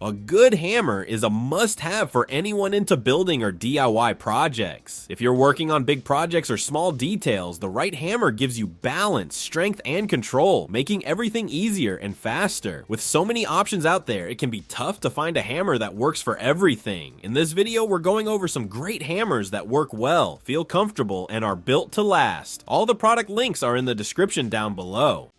A good hammer is a must-have for anyone into building or DIY projects. If you're working on big projects or small details, the right hammer gives you balance, strength, and control, making everything easier and faster. With so many options out there, it can be tough to find a hammer that works for everything. In this video, we're going over some great hammers that work well, feel comfortable, and are built to last. All the product links are in the description down below.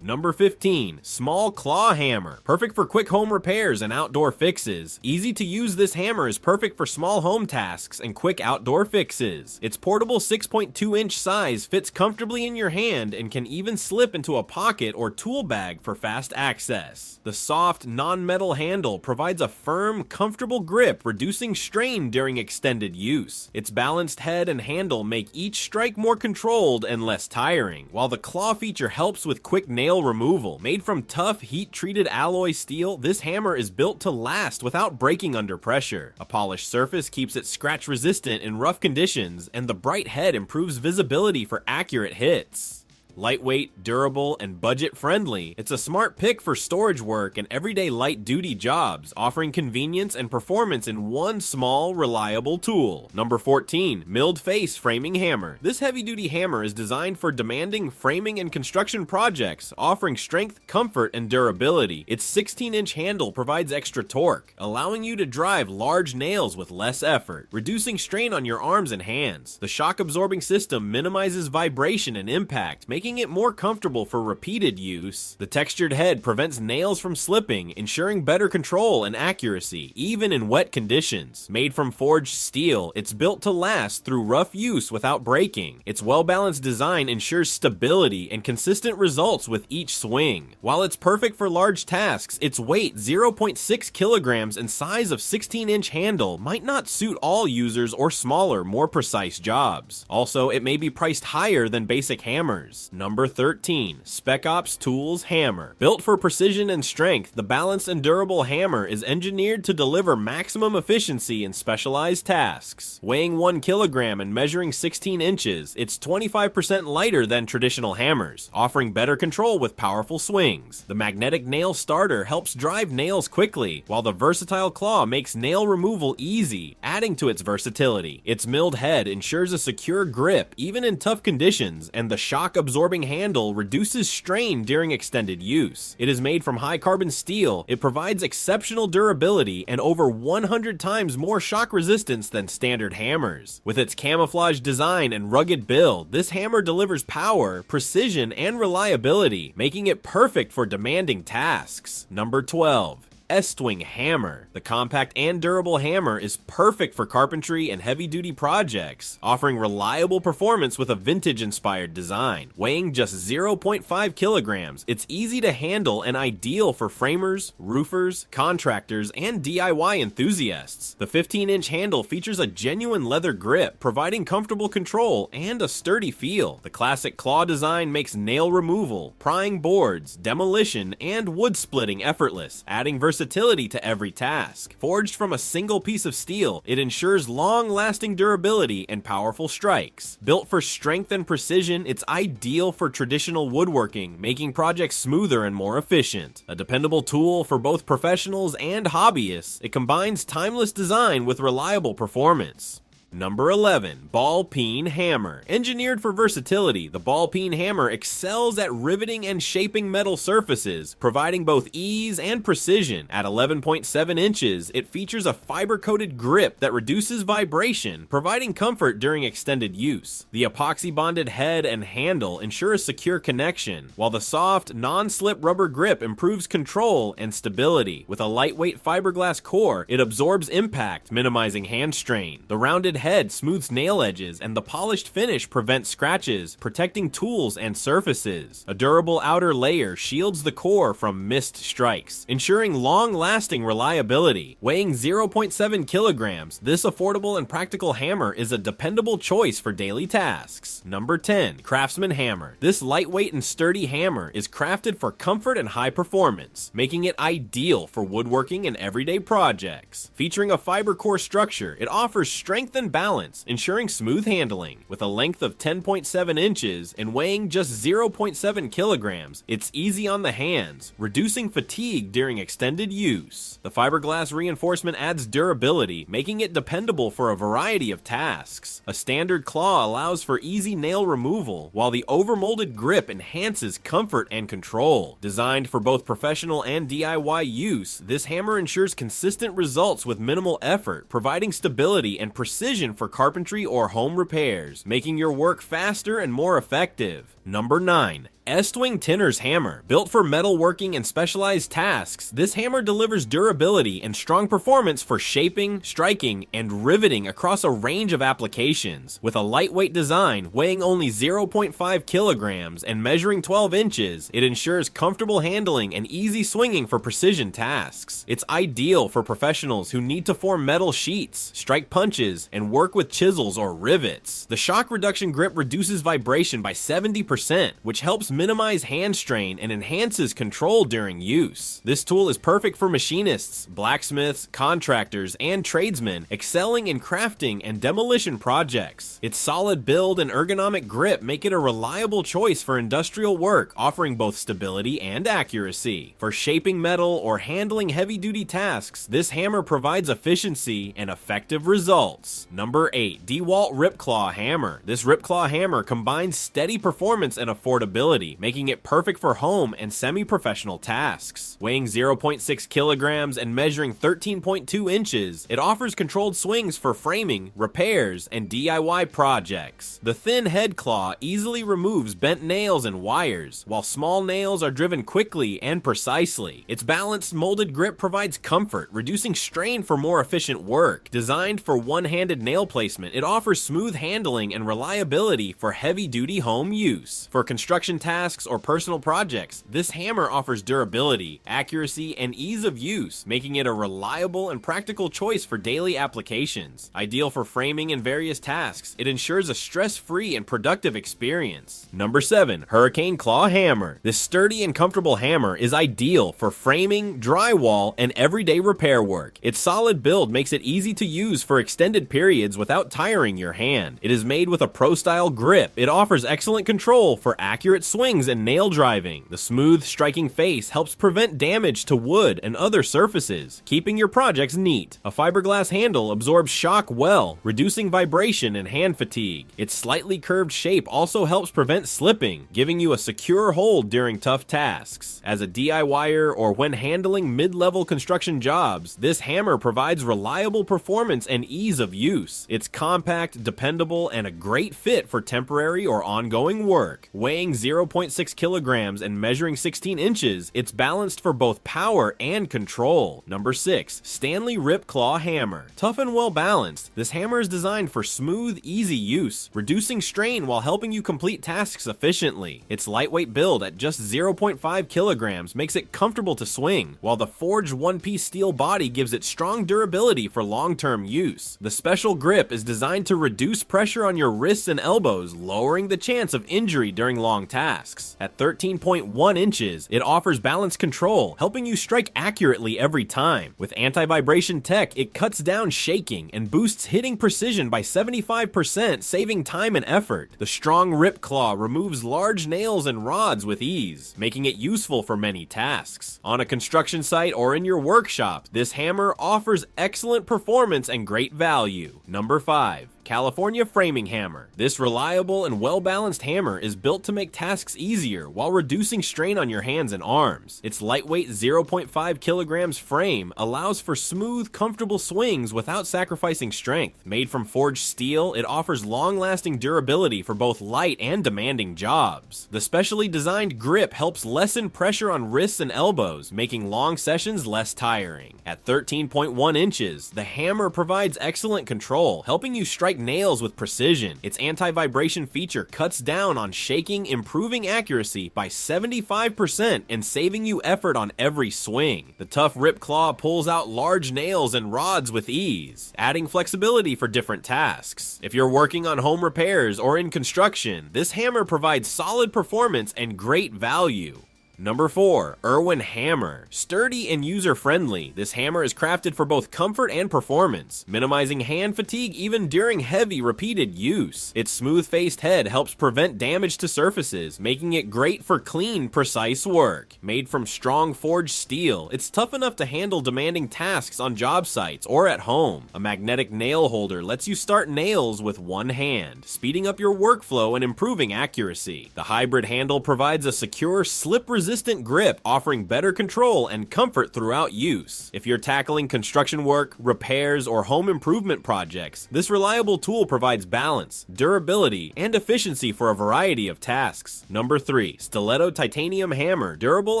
Number 15, Small Claw Hammer. Perfect for quick home repairs and outdoor fixes. Easy to use, this hammer is perfect for small home tasks and quick outdoor fixes. Its portable 6.2-inch size fits comfortably in your hand and can even slip into a pocket or tool bag for fast access. The soft, non-metal handle provides a firm, comfortable grip, reducing strain during extended use. Its balanced head and handle make each strike more controlled and less tiring, while the claw feature helps with quick nail removal. Made from tough, heat-treated alloy steel, this hammer is built to last without breaking under pressure. A polished surface keeps it scratch-resistant in rough conditions, and the bright head improves visibility for accurate hits. Lightweight, durable, and budget-friendly, it's a smart pick for storage work and everyday light-duty jobs, offering convenience and performance in one small, reliable tool. Number 14, Milled Face Framing Hammer. This heavy-duty hammer is designed for demanding framing and construction projects, offering strength, comfort, and durability. Its 16-inch handle provides extra torque, allowing you to drive large nails with less effort, reducing strain on your arms and hands. The shock-absorbing system minimizes vibration and impact, making it more comfortable for repeated use. The textured head prevents nails from slipping, ensuring better control and accuracy, even in wet conditions. Made from forged steel, it's built to last through rough use without breaking. Its well-balanced design ensures stability and consistent results with each swing. While it's perfect for large tasks, its weight, 0.6 kilograms, and size of 16-inch handle might not suit all users or smaller, more precise jobs. Also, it may be priced higher than basic hammers. Number 13, Spec Tools Hammer. Built for precision and strength, the balanced and durable hammer is engineered to deliver maximum efficiency in specialized tasks. Weighing 1 kilogram and measuring 16 inches, it's 25% lighter than traditional hammers, offering better control with powerful swings. The magnetic nail starter helps drive nails quickly, while the versatile claw makes nail removal easy, adding to its versatility. Its milled head ensures a secure grip even in tough conditions, and the shock-absorbing handle reduces strain during extended use. It is made from high carbon steel. It provides exceptional durability and over 100 times more shock resistance than standard hammers. With its camouflage design and rugged build, this hammer delivers power, precision, and reliability, making it perfect for demanding tasks. Number 12. Estwing Hammer. The compact and durable hammer is perfect for carpentry and heavy-duty projects, offering reliable performance with a vintage-inspired design. Weighing just 0.5 kilograms, it's easy to handle and ideal for framers, roofers, contractors, and DIY enthusiasts. The 15-inch handle features a genuine leather grip, providing comfortable control and a sturdy feel. The classic claw design makes nail removal, prying boards, demolition, and wood splitting effortless, adding versatility to every task. Forged from a single piece of steel, it ensures long-lasting durability and powerful strikes. Built for strength and precision, it's ideal for traditional woodworking, making projects smoother and more efficient. A dependable tool for both professionals and hobbyists, it combines timeless design with reliable performance. Number 11, Peen Hammer. Engineered for versatility, the Peen Hammer excels at riveting and shaping metal surfaces, providing both ease and precision. At 11.7 inches, it features a fiber-coated grip that reduces vibration, providing comfort during extended use. The epoxy-bonded head and handle ensure a secure connection, while the soft, non-slip rubber grip improves control and stability. With a lightweight fiberglass core, it absorbs impact, minimizing hand strain. The rounded head smooths nail edges, and the polished finish prevents scratches, protecting tools and surfaces. A durable outer layer shields the core from missed strikes, ensuring long-lasting reliability. Weighing 0.7 kilograms, this affordable and practical hammer is a dependable choice for daily tasks. Number 10, Craftsman Hammer. This lightweight and sturdy hammer is crafted for comfort and high performance, making it ideal for woodworking and everyday projects. Featuring a fiber core structure, it offers strength and and balance, ensuring smooth handling. With a length of 10.7 inches and weighing just 0.7 kilograms, it's easy on the hands, reducing fatigue during extended use. The fiberglass reinforcement adds durability, making it dependable for a variety of tasks. A standard claw allows for easy nail removal, while the overmolded grip enhances comfort and control. Designed for both professional and DIY use, this hammer ensures consistent results with minimal effort, providing stability and precision for carpentry or home repairs, making your work faster and more effective. Number 9. Estwing Hammer. Built for metalworking and specialized tasks, this hammer delivers durability and strong performance for shaping, striking, and riveting across a range of applications. With a lightweight design weighing only 0.5 kilograms and measuring 12 inches, it ensures comfortable handling and easy swinging for precision tasks. It's ideal for professionals who need to form metal sheets, strike punches, and work with chisels or rivets. The shock reduction grip reduces vibration by 70%, which helps minimize hand strain and enhances control during use. This tool is perfect for machinists, blacksmiths, contractors, and tradesmen excelling in crafting and demolition projects. Its solid build and ergonomic grip make it a reliable choice for industrial work, offering both stability and accuracy. For shaping metal or handling heavy-duty tasks, this hammer provides efficiency and effective results. Number 8. Dewalt Ripclaw Hammer. This Ripclaw hammer combines steady performance and affordability, making it perfect for home and semi-professional tasks. Weighing 0.6 kilograms and measuring 13.2 inches, it offers controlled swings for framing, repairs, and DIY projects. The thin head claw easily removes bent nails and wires, while small nails are driven quickly and precisely. Its balanced molded grip provides comfort, reducing strain for more efficient work. Designed for one-handed nail placement, it offers smooth handling and reliability for heavy-duty home use. For construction tasks or personal projects, this hammer offers durability, accuracy, and ease of use, making it a reliable and practical choice for daily applications. Ideal for framing and various tasks, it ensures a stress-free and productive experience. Number 7. Hurricane Claw Hammer. This sturdy and comfortable hammer is ideal for framing, drywall, and everyday repair work. Its solid build makes it easy to use for extended periods without tiring your hand. It is made with a pro-style grip. It offers excellent control for accurate swings and nail driving. The smooth, striking face helps prevent damage to wood and other surfaces, keeping your projects neat. A fiberglass handle absorbs shock well, reducing vibration and hand fatigue. Its slightly curved shape also helps prevent slipping, giving you a secure hold during tough tasks. As a DIYer or when handling mid-level construction jobs, this hammer provides reliable performance and ease of use. It's compact, dependable, and a great fit for temporary or ongoing work. Weighing 0.6 kilograms and measuring 16 inches, it's balanced for both power and control. Number 6. STANLEY Ripclaw Hammer. Tough and well balanced, this hammer is designed for smooth, easy use, reducing strain while helping you complete tasks efficiently. Its lightweight build at just 0.5 kilograms makes it comfortable to swing, while the forged one-piece steel body gives it strong durability for long-term use. The special grip is designed to reduce pressure on your wrists and elbows, lowering the chance of injury during long tasks. At 13.1 inches, it offers balanced control, helping you strike accurately every time. With anti-vibration tech, it cuts down shaking and boosts hitting precision by 75%, saving time and effort. The strong rip claw removes large nails and rods with ease, making it useful for many tasks. On a construction site or in your workshop, this hammer offers excellent performance and great value. Number 5. California Framing Hammer. This reliable and well-balanced hammer is built to make tasks easier while reducing strain on your hands and arms. Its lightweight 0.5 kilograms frame allows for smooth, comfortable swings without sacrificing strength. Made from forged steel, it offers long-lasting durability for both light and demanding jobs. The specially designed grip helps lessen pressure on wrists and elbows, making long sessions less tiring. At 13.1 inches, the hammer provides excellent control, helping you strike nails with precision. Its anti-vibration feature cuts down on shaking, improving accuracy by 75% and saving you effort on every swing. The tough rip claw pulls out large nails and rods with ease, adding flexibility for different tasks. If you're working on home repairs or in construction, this hammer provides solid performance and great value. Number 4. IRWIN Hammer. Sturdy and user-friendly, this hammer is crafted for both comfort and performance, minimizing hand fatigue even during heavy, repeated use. Its smooth-faced head helps prevent damage to surfaces, making it great for clean, precise work. Made from strong forged steel, it's tough enough to handle demanding tasks on job sites or at home. A magnetic nail holder lets you start nails with one hand, speeding up your workflow and improving accuracy. The hybrid handle provides a secure, slip-resistant grip, offering better control and comfort throughout use. If you're tackling construction work, repairs, or home improvement projects, this reliable tool provides balance, durability, and efficiency for a variety of tasks. Number 3. Stiletto Titanium Hammer. Durable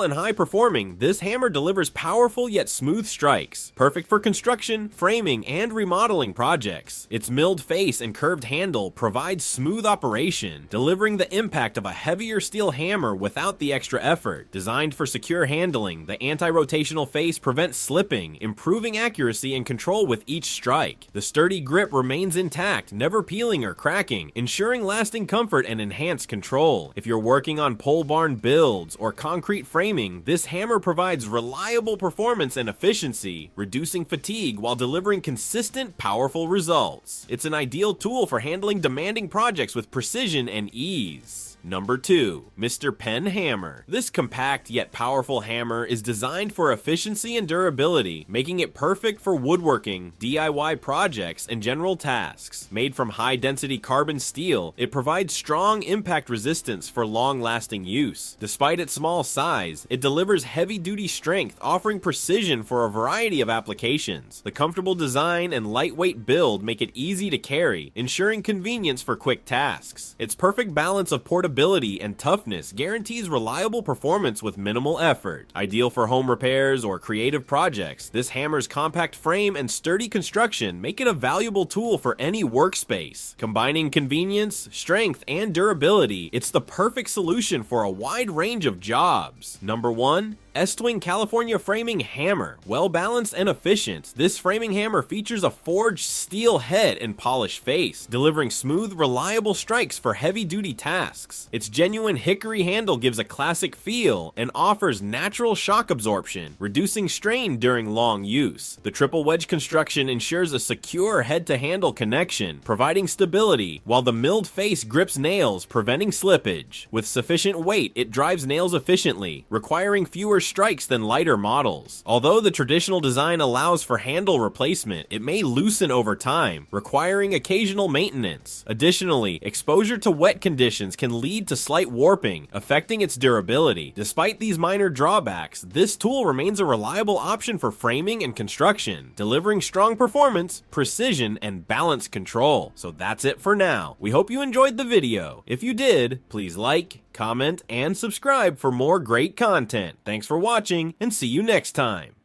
and high-performing, this hammer delivers powerful yet smooth strikes, perfect for construction, framing, and remodeling projects. Its milled face and curved handle provide smooth operation, delivering the impact of a heavier steel hammer without the extra effort. Designed for secure handling, the anti-rotational face prevents slipping, improving accuracy and control with each strike. The sturdy grip remains intact, never peeling or cracking, ensuring lasting comfort and enhanced control. If you're working on pole barn builds or concrete framing, this hammer provides reliable performance and efficiency, reducing fatigue while delivering consistent, powerful results. It's an ideal tool for handling demanding projects with precision and ease. Number 2. Mr. Peen Hammer. This compact yet powerful hammer is designed for efficiency and durability, making it perfect for woodworking, DIY projects, and general tasks. Made from high-density carbon steel, it provides strong impact resistance for long-lasting use. Despite its small size, it delivers heavy-duty strength, offering precision for a variety of applications. The comfortable design and lightweight build make it easy to carry, ensuring convenience for quick tasks. Its perfect balance of portability and toughness guarantees reliable performance with minimal effort. Ideal for home repairs or creative projects, this hammer's compact frame and sturdy construction make it a valuable tool for any workspace. Combining convenience, strength, and durability, it's the perfect solution for a wide range of jobs. Number 1. Estwing California Framing Hammer. Well balanced and efficient, this framing hammer features a forged steel head and polished face, delivering smooth, reliable strikes for heavy-duty tasks. Its genuine hickory handle gives a classic feel and offers natural shock absorption, reducing strain during long use. The triple wedge construction ensures a secure head-to-handle connection, providing stability, while the milled face grips nails, preventing slippage. With sufficient weight, it drives nails efficiently, requiring fewer strikes than lighter models. Although the traditional design allows for handle replacement, it may loosen over time, requiring occasional maintenance. Additionally, exposure to wet conditions can lead to slight warping, affecting its durability. Despite these minor drawbacks, this tool remains a reliable option for framing and construction, delivering strong performance, precision, and balance control. So that's it for now. We hope you enjoyed the video. If you did, please like, comment, and subscribe for more great content. Thanks for watching, and see you next time.